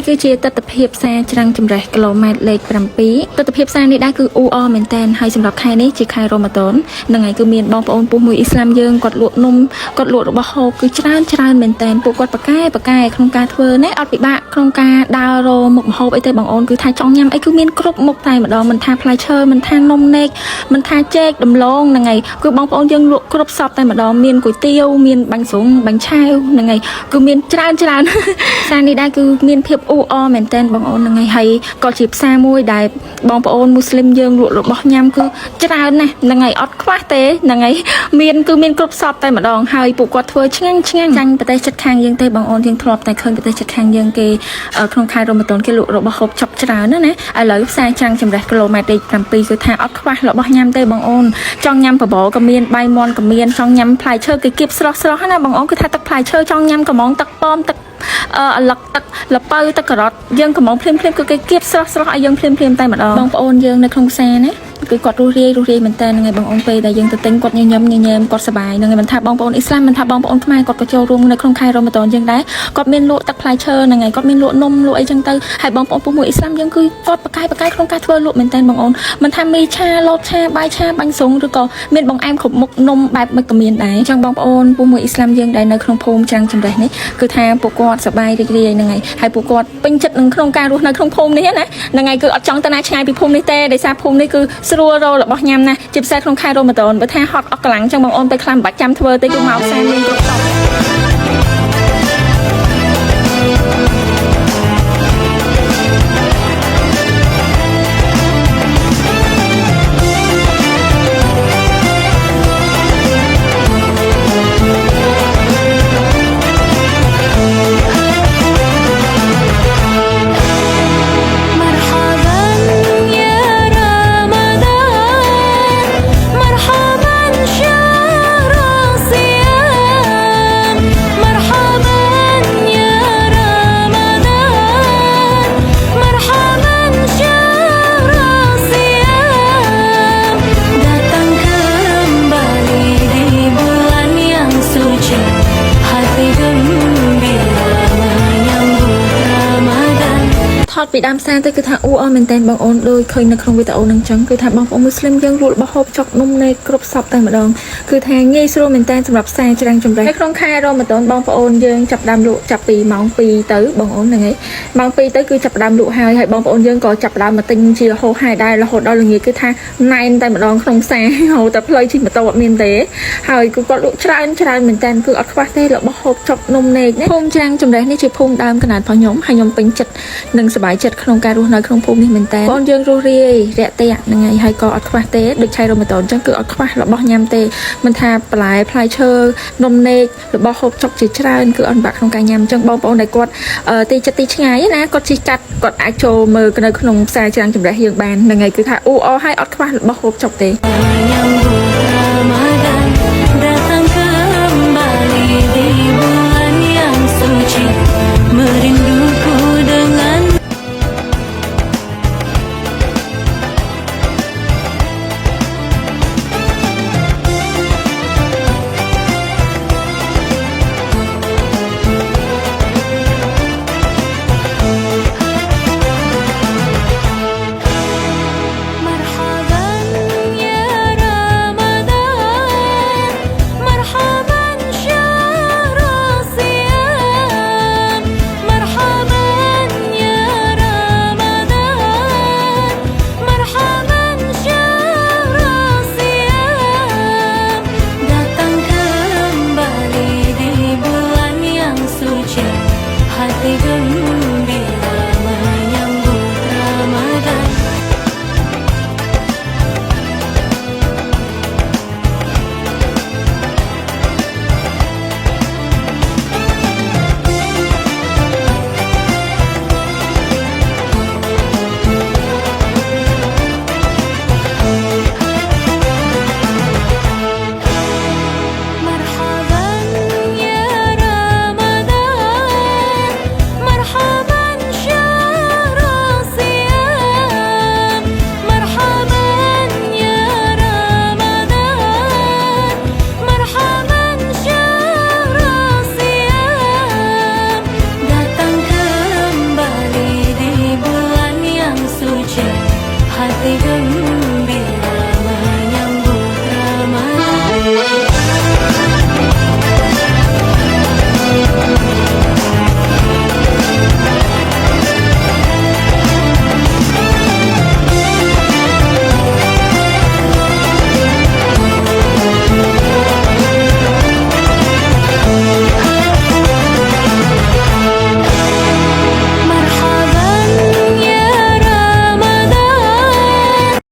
គឺជាទស្សនវិជ្ជាផ្សារច្រាំងចម្រេះគីឡូម៉ែត្រលេខ7ទស្សនវិជ្ជាផ្សារនេះដែរគឺអ៊ូអមែនតែនហើយសម្រាប់ខែនេះជាខែរ៉ូម៉ាដុននឹងហើយគឺមានបងប្អូនពុះមួយអ៊ីស្លាមយើងគាត់លក់នំគាត់លក់របស់ហូបគឺច្រើនមែនតែនពួកគាត់ប្រកែក្នុងការធ្វើណាអត់ពិបាកក្នុងការដើររមុខម្ហូបអីទេបងអូនគឺថាចង់ញ៉ាំអីគឺមានគ្រប់មុខតែម្ដងមិនថាផ្លែឈើមិនថានំនែកមិនថាចេកដំឡូងហ្នឹងហើយគឺបងប្អូនយើងលក់គ្រប់សពតែម្ដងមានគុយទាវមានបាញ់ស្រុងបាញ់ឆាវហ្នឹងហើយគឺមានច្រើនផ្សារនេះដែរគឺមានភាពអ៊ូអមែនតែនបងអូនហ្នឹងហើយក៏ជាផ្សារមួយដែលបងប្អូនមូស្លីមយើងលក់របស់ញ៉ាំគឺច្រើនណាស់ហ្នឹងហើយអត់ខ្វះទេហ្នឹងហើយមានគ្រប់សពតែម្ដងហើយពួកគាត់ធ្វើឆ្ងាញ់ចាញ់ប្រទេសជិតខាងយើងទេបងអូនយើងធ្លាប់តែឃើញប្រទេសជិតខាងយើងគេក្នុងខែរ៉ូម៉ាដុនគេលក់របស់ហូបចុកច្រើនណាឥឡូវផ្សារច្រាំងចម្រេះគីឡូម៉ែត្រលេខ7គឺថាអត់ខ្វះរបស់ញ៉ាំទេបងអូនចង់ញ៉ាំបបរក៏មានបាយមាន់ក៏មានចង់ញ៉ាំផ្លែឈើគេគៀបស្រស់ណាបងអូនគឺថាទឹកផ្លែឈើចង់ញ៉ាំកំងទឹកប៉មទឹកអលឹកទឹកលពៅទឹកការ៉ុតយើងកំងភ្លាមគឺគេគៀបស្រស់ឲ្យយើងភ្លាមតែម្ដងបងប្អូនយើងនៅក្នុងផ្សារណាគឺគាត់រស់រាយមែនតើហ្នឹងហើយបងអូនពេលដែលយើងទៅទិញគាត់ញញឹមគាត់សប្បាយហ្នឹងហើយមិនថាបងប្អូនអ៊ីស្លាមមិនថាបងប្អូនខ្មែរគាត់ក៏ចូលរួមនៅក្នុងខែរ៉ូម៉ាដុនយើងដែរគាត់មានលក់ទឹកផ្លែឈើហ្នឹងហើយគាត់មានលក់នំលក់អីចឹងទៅហើយបងប្អូនពុះមួយអ៊ីស្លាមយើងគឺគាត់ប្រកែក្នុងការធ្វើលក់មែនតើបងអូនមិនថាមីឆាលបឆាបាយឆាបាញ់ស្រុងឬក៏មានបង្អែមគ្រប់មុខនំបែបមិនក៏មានដែរចឹងបងប្អូនពុះមួយអ៊ីស្លាមយើងដែលនៅក្នុងភូមិច្រាំងចម្រេះនេះគឺថាពួកគាត់សប្បាយរីករាយហ្នឹងហើយពួកគាត់ពេញចិត្តនឹងក្នុងការរស់នៅក្នុងភូមិនេះណាហ្នឹងហើយគឺអត់ចង់ទៅណាឆ្ងាយពីភូមិនេះទេដោយសារភូមិនេះគឺស្រួលរករបស់ញ៉ាំណាជាពិសេសក្នុងខែរ៉ូម៉ាដុនបើថាហត់អស់កម្លាំងចឹងបងអូនទៅខ្លាំងបាច់ចាំធ្វើទេគឺមកផ្សារមានគ្រប់សពថតពីដើមសារទៅគឺថាអ៊ូអមែនតែនបងអូនដូចឃើញនៅក្នុងវីដេអូហ្នឹងចឹងគឺថាបងប្អូនមូស្លីមយើងលក់របស់ហូបចុកនំនែកគ្រប់សពតែម្ដងគឺថាងាយស្រួលមែនតែនសម្រាប់ផ្សារច្រាំងចម្រេះហើយក្នុងខែរ៉ូម៉ាដុនបងប្អូនយើងចាប់ដើមលក់ចាប់ពីម៉ោង2ទៅបងអូនហ្នឹងហើយម៉ោង2ទៅគឺចាប់ដើមលក់ហើយបងប្អូនយើងក៏ចាប់ដើមមកទិញជារហូតហើយដែររហូតដល់ល្ងាចគឺថាណែនតែម្ដងក្នុងផ្សារហៅតែផ្លូវជិះម៉ូតូអត់មានទេហើយគឺគាត់លក់ច្រើនមែនតែនគឺអត់ខ្វះទេរបស់ហូបចុកនំនែកភូមិច្រាំងចម្រេះនេះជាភូមិដើមកណ្ដាលរបស់ខ្ញុំហើយខ្ញុំពេញចិត្តនិងសប្បាយចិត្តក្នុងការរស់នៅក្នុងភូមិនេះមែនតើបងយើងរស់រាយរាក់ទាក់ហ្នឹងហើយក៏អត់ខ្វះទេដូចខែរ៉ូម៉ាដុនអញ្ចឹងគឺអត់ខ្វះរបស់ញ៉ាំទេមិនថាបន្លែផ្លែឈើនំនែករបស់ហូបចុកជាច្រើនគឺអត់បាក់ក្នុងការញ៉ាំអញ្ចឹងបងប្អូនដែលគាត់ទីចិត្តទីឆ្ងាយណាគាត់ជិះកាត់គាត់អាចចូលមើលនៅក្នុងផ្សារច្រាំងចម្រេះយើងបានហ្នឹងហើយគឺថាអ៊ូអហើយអត់ខ្វះរបស់ហូបចុកទេ